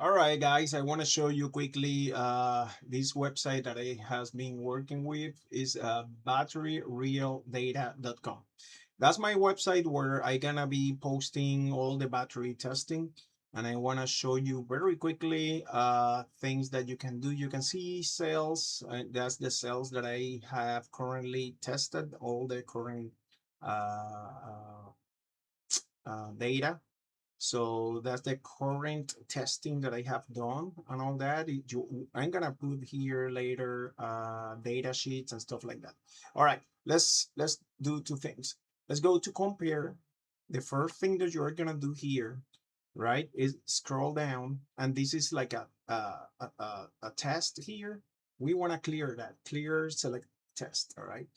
All right, guys, I want to show you quickly this website that I has been working with is BatteryRealData.com. That's my website where I gonna be posting all the battery testing, and I want to show you very quickly things that you can do. You can see cells. That's the cells that I have currently tested, all the current uh, data. So that's the current testing that I have done and all that. I'm gonna put here later data sheets and stuff like that. All right, let's do two things. Let's go to compare. The first thing that you're gonna do here, right, is scroll down, and this is like a test here. We want to clear that. Clear, select test. All right.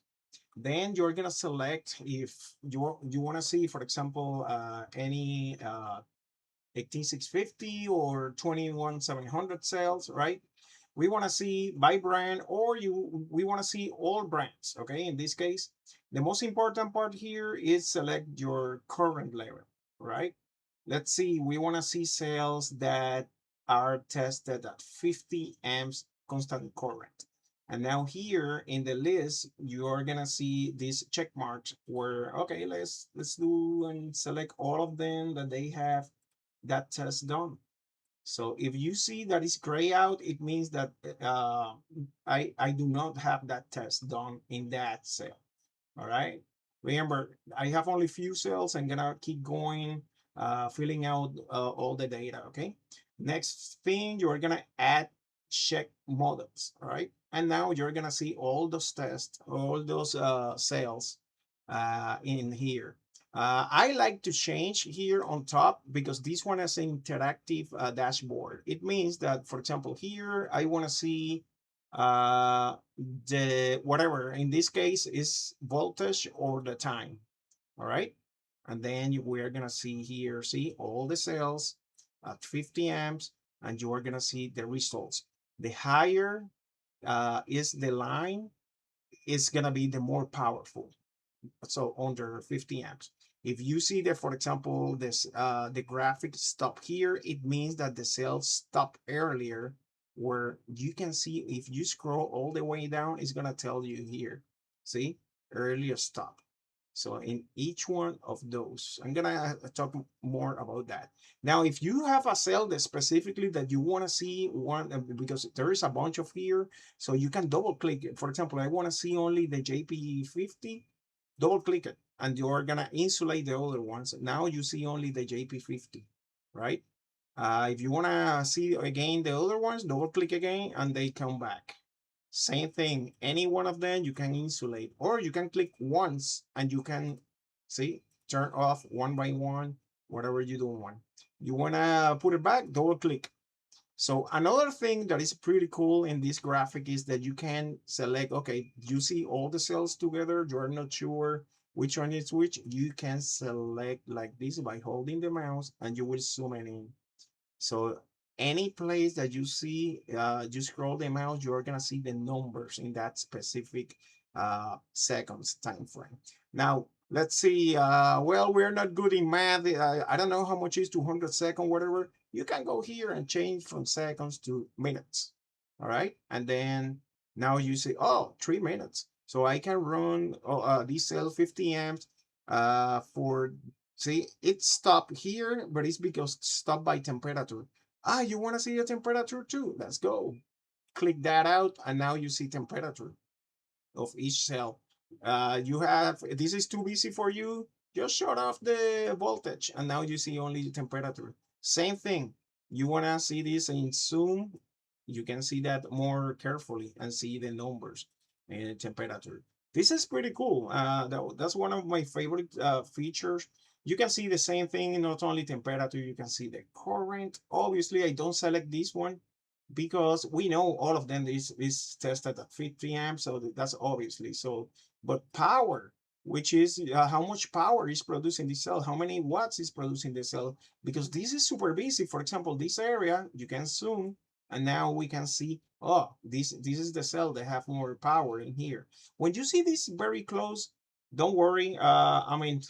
Then you're gonna select if you want to see, for example, any 18650 or 21700 sales, right? We want to see by brand, or we want to see all brands. Okay, in this case, the most important part here is select your current level, right? Let's see, we want to see sales that are tested at 50 amps constant current. And now here in the list, you're gonna see these check marks where, okay, let's do and select all of them that they have that test done. So if you see that it's gray out, it means that I do not have that test done in that cell. All right. Remember, I have only few cells. I'm gonna keep going, filling out all the data. Okay. Next thing, you're gonna add check models. All right. And now you're gonna see all those tests, all those cells in here. I like to change here on top because this one is an interactive dashboard. It means that, for example, here I want to see uh, the whatever in this case is voltage or the time. All right. And then we're going to see here, see all the cells at 50 amps, and you are going to see the results. The higher is the line, is going to be the more powerful, so under 50 amps. If you see that, for example, this the graphic stop here, it means that the cells stop earlier, where you can see if you scroll all the way down, it's gonna tell you here, see, earlier stop. So in each one of those, I'm gonna talk more about that. Now, if you have a cell that specifically that you wanna see one, because there is a bunch of here, so you can double click it. For example, I wanna see only the JP50, double click it, and you're gonna insulate the other ones. Now you see only the JP50, right? If you wanna see again the other ones, double click again, and they come back. Same thing, any one of them you can insulate, or you can click once and you can see, turn off one by one, whatever you don't want. You wanna put it back, double click. So another thing that is pretty cool in this graphic is that you can select, okay, you see all the cells together, you're not sure which one is which, you can select like this by holding the mouse and you will zoom it in. So any place that you see, you scroll the mouse, you're gonna see the numbers in that specific seconds time frame. Now, let's see, well, we're not good in math. I don't know how much is 200 seconds, whatever. You can go here and change from seconds to minutes, all right? And then now you say, oh, 3 minutes. So I can run this cell 50 amps for, see, it stopped here, but it's because stopped by temperature. Ah, you want to see the temperature too? Let's go. Click that out, and now you see temperature of each cell. You have, this is too busy for you, just shut off the voltage, and now you see only the temperature. Same thing. You want to see this in zoom, you can see that more carefully and see the numbers and temperature. This is pretty cool. That's one of my favorite features. You can see the same thing, not only temperature, you can see the current. Obviously, I don't select this one because we know all of them is tested at 50 amps, so that's obviously so. But power, which is how much power is producing the cell, how many watts is producing the cell, because this is super busy. For example, this area, you can zoom, and now we can see, oh, this is the cell that have more power in here. When you see this very close, don't worry. I mean,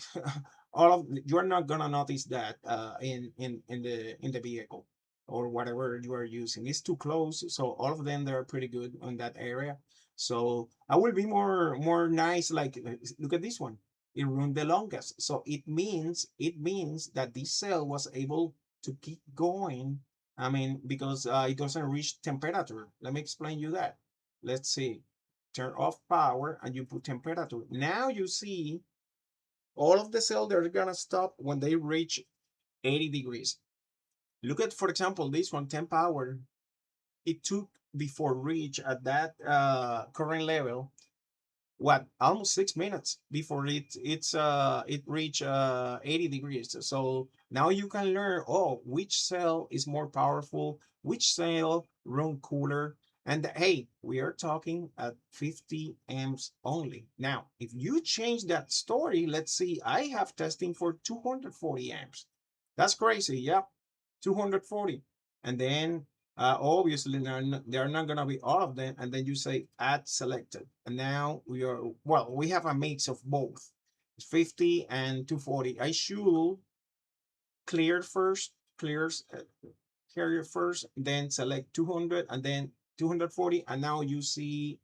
all of you're not gonna notice that in the vehicle. or whatever you are using. It's too close, so all of them, they're pretty good on that area. So I will be more nice, like look at this one. It run the longest, so it means that this cell was able to keep going. I mean, because it doesn't reach temperature. Let me explain you that. Let's see. Turn off power and you put temperature. Now you see all of the cells, they're gonna stop when they reach 80 degrees. Look at, for example, this one, 10 power. It took before reach at that current level, what, almost 6 minutes before it reach 80 degrees. So now you can learn, oh, which cell is more powerful, which cell run cooler. And hey, we are talking at 50 amps only. Now if you change that story, let's see, I have testing for 240 amps. That's crazy. Yeah, 240. And then obviously they're not going to be all of them. And then you say add selected. And now we are, well, we have a mix of both 50 and 240. I should clear first, clears carrier first, then select 200 and then 240. And now you see,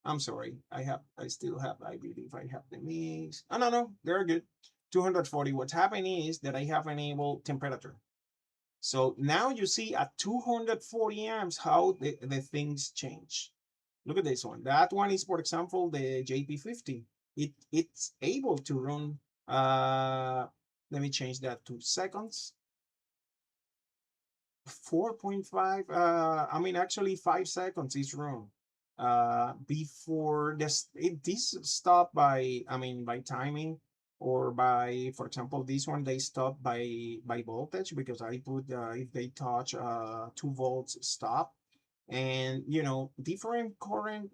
I'm sorry, I still have, I believe I have the mix. Oh, no, they're good. 240. What's happening is that I have enabled temperature. So now you see at 240 amps how the things change. Look at this one. That one is, for example, the JP50. It's able to run, let me change that to seconds. 4.5, I mean, actually 5 seconds is run. Before this stop by, I mean, by timing, or by, for example, this one, they stop by voltage, because I put if they touch 2 volts stop. And different current,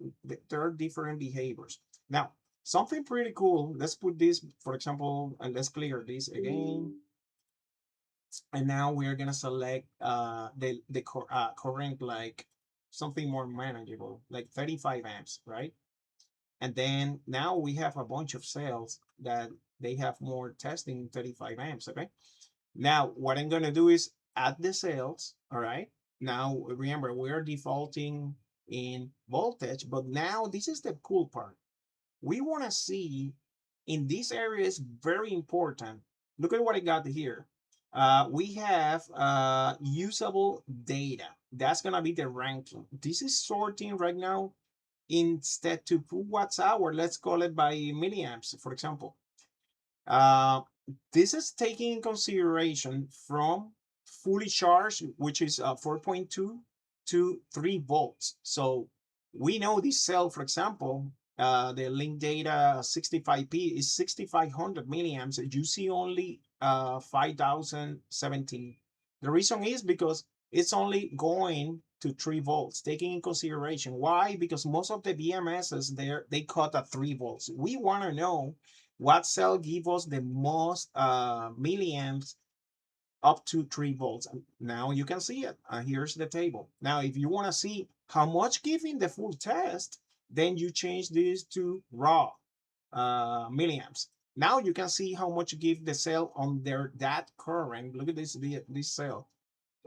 there are different behaviors. Now something pretty cool, let's put this, for example, and let's clear this again. And now we're gonna select the current, like something more manageable, like 35 amps, right? And then now we have a bunch of cells that they have more testing 35 amps. Okay, now what I'm gonna do is add the cells. All right, now remember, we're defaulting in voltage, but now this is the cool part. We want to see, in this area is very important. Look at what I got here. We have usable data. That's gonna be the ranking. This is sorting right now. Instead to put watts hour, let's call it by milliamps, for example. Uh, this is taking in consideration from fully charged, which is 4.2 to 3 volts. So we know this cell, for example, the link data 65p is 6500 milliamps. You see only 5017. The reason is because it's only going to 3 volts, taking in consideration. Why? Because most of the BMSs there, they cut at 3 volts. We want to know what cell give us the most milliamps up to 3 volts. Now you can see it. Here's the table. Now, if you want to see how much giving the full test, then you change this to raw milliamps. Now you can see how much give the cell on that current. Look at this cell.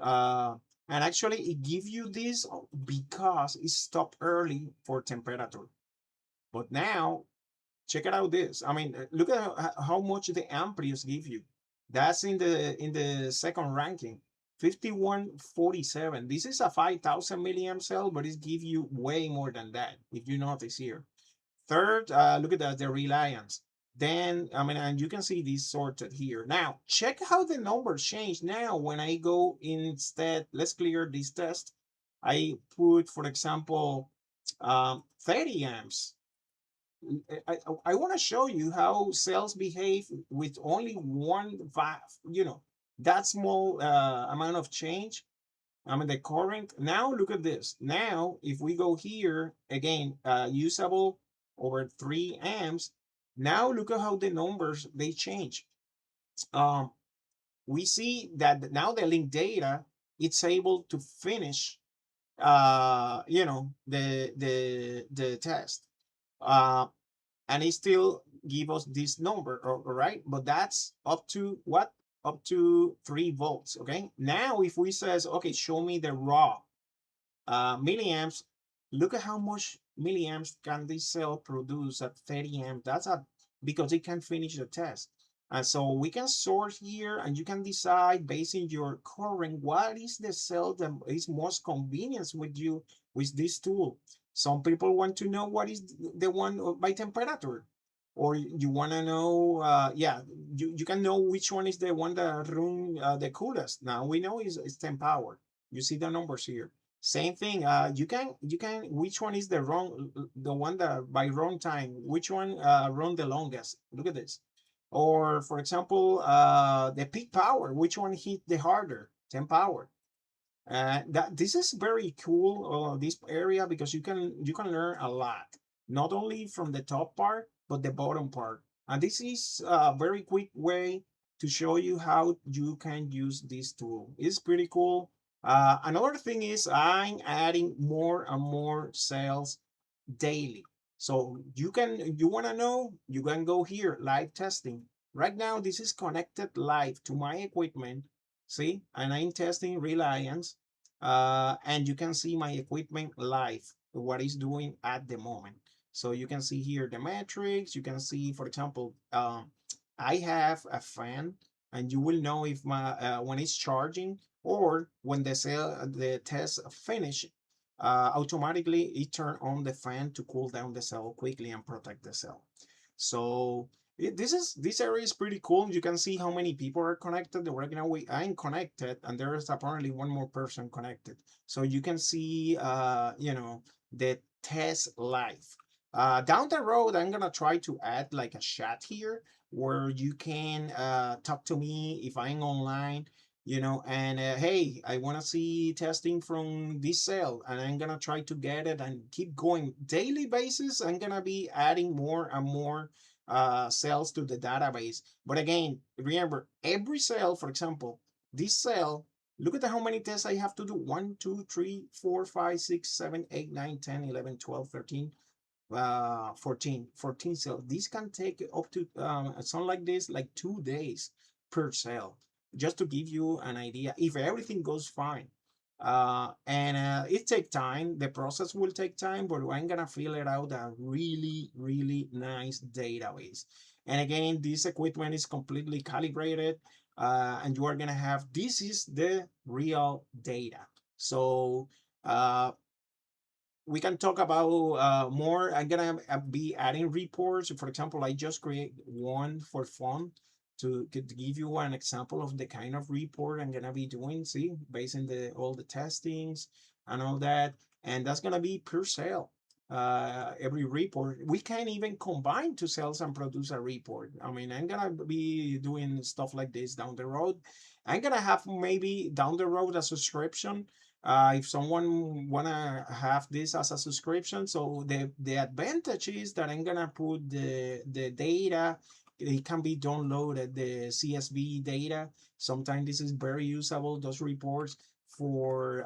Uh, and actually it gives you this because it stopped early for temperature. But now check it out this. I mean, look at how much the amperes give you. That's in the second ranking, 5147. This is a 5000 milliamp cell, but it gives you way more than that, if you notice here. Third, look at that, the reliance. Then, I mean, and you can see this sorted here. Now, check how the numbers change now when I go instead. Let's clear this test. I put, for example, 30 amps. I want to show you how cells behave with only one that small amount of change. I mean, the current. Now look at this. Now, if we go here again, usable over 3 amps. Now look at how the numbers they change. Um, we see that now the link data, it's able to finish the test. And it still give us this number, all right? But that's up to what? up to 3 volts. Okay, now if we says, okay, show me the raw milliamps, look at how much milliamps can this cell produce at 30 amp. That's a because it can finish the test. And so we can sort here, and you can decide based on your current what is the cell that is most convenient with you with this tool. Some people want to know what is the one by temperature, or you want to know, yeah, you can know which one is the one that run the coolest. Now we know is 10 power. You see the numbers here. Same thing. You can which one is the one that by run time, which one run the longest. Look at this. Or for example, the peak power, which one hit the harder, 10 power. That this is very cool, this area, because you can learn a lot, not only from the top part but the bottom part. And this is a very quick way to show you how you can use this tool. It's pretty cool. Another thing is I'm adding more and more cells daily. So you want to know, you can go here, live testing. Right now, this is connected live to my equipment. See, and I'm testing Reliance, and you can see my equipment live, what it's doing at the moment. So you can see here the metrics. You can see, for example, I have a fan, and you will know if my when it's charging or when the test finish, automatically it turn on the fan to cool down the cell quickly and protect the cell. So this area is pretty cool. You can see how many people are connected. Right now I'm connected, and there is apparently one more person connected. So you can see, the test live. Down the road, I'm gonna try to add like a chat here where you can talk to me if I'm online, and hey, I want to see testing from this cell, and I'm gonna try to get it and keep going daily basis. I'm gonna be adding more and more cells to the database. But again, remember, every cell, for example, this cell, look at how many tests I have to do: 1, 2, 3, 4, 5, 6, 7, 8, 9, 10, 11, 12, 13, 14 cells. This can take up to something like this, like 2 days per cell, just to give you an idea if everything goes fine. And it take time. The process will take time, but I'm gonna fill it out a really, really nice database. And again, this equipment is completely calibrated, and you are gonna have, this is the real data. So we can talk about more. I'm gonna be adding reports. For example, I just create one for fun to give you an example of the kind of report I'm gonna be doing. See, based on the all the testings and all that, and that's gonna be per sale. Every report we can even combine two cells and produce a report. I mean, I'm gonna be doing stuff like this down the road. I'm gonna have maybe down the road a subscription, if someone wanna have this as a subscription. So the advantage is that I'm gonna put the data. It can be downloaded, the CSV data. Sometimes this is very usable, those reports for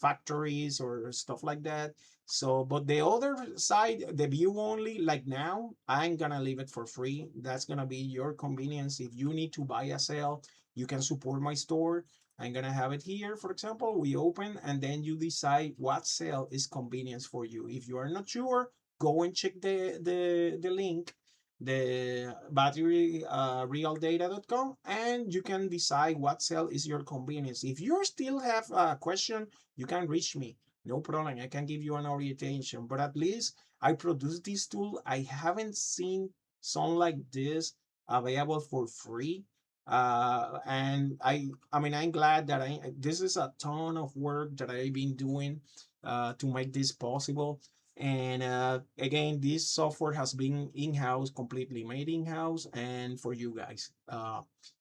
factories or stuff like that. So, but the other side, the view only, like now, I'm gonna leave it for free. That's gonna be your convenience. If you need to buy a cell, you can support my store. I'm gonna have it here. For example, we open, and then you decide what cell is convenience for you. If you are not sure, go and check the link, the batteryrealdata.com, and you can decide what cell is your convenience. If you still have a question, you can reach me. No problem. I can give you an orientation. But at least I produce this tool. I haven't seen some like this available for free. And I mean, I'm glad that this is a ton of work that I've been doing to make this possible. And again, this software has been in-house, completely made in-house, and for you guys.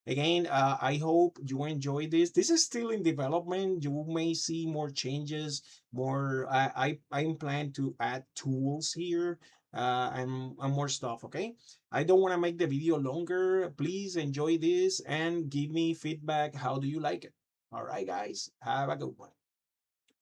Again, I hope you enjoy this. This is still in development. You may see more changes, more. I'm planning to add tools here, and more stuff. Okay. I don't want to make the video longer. Please enjoy this and give me feedback. How do you like it? All right, guys. Have a good one.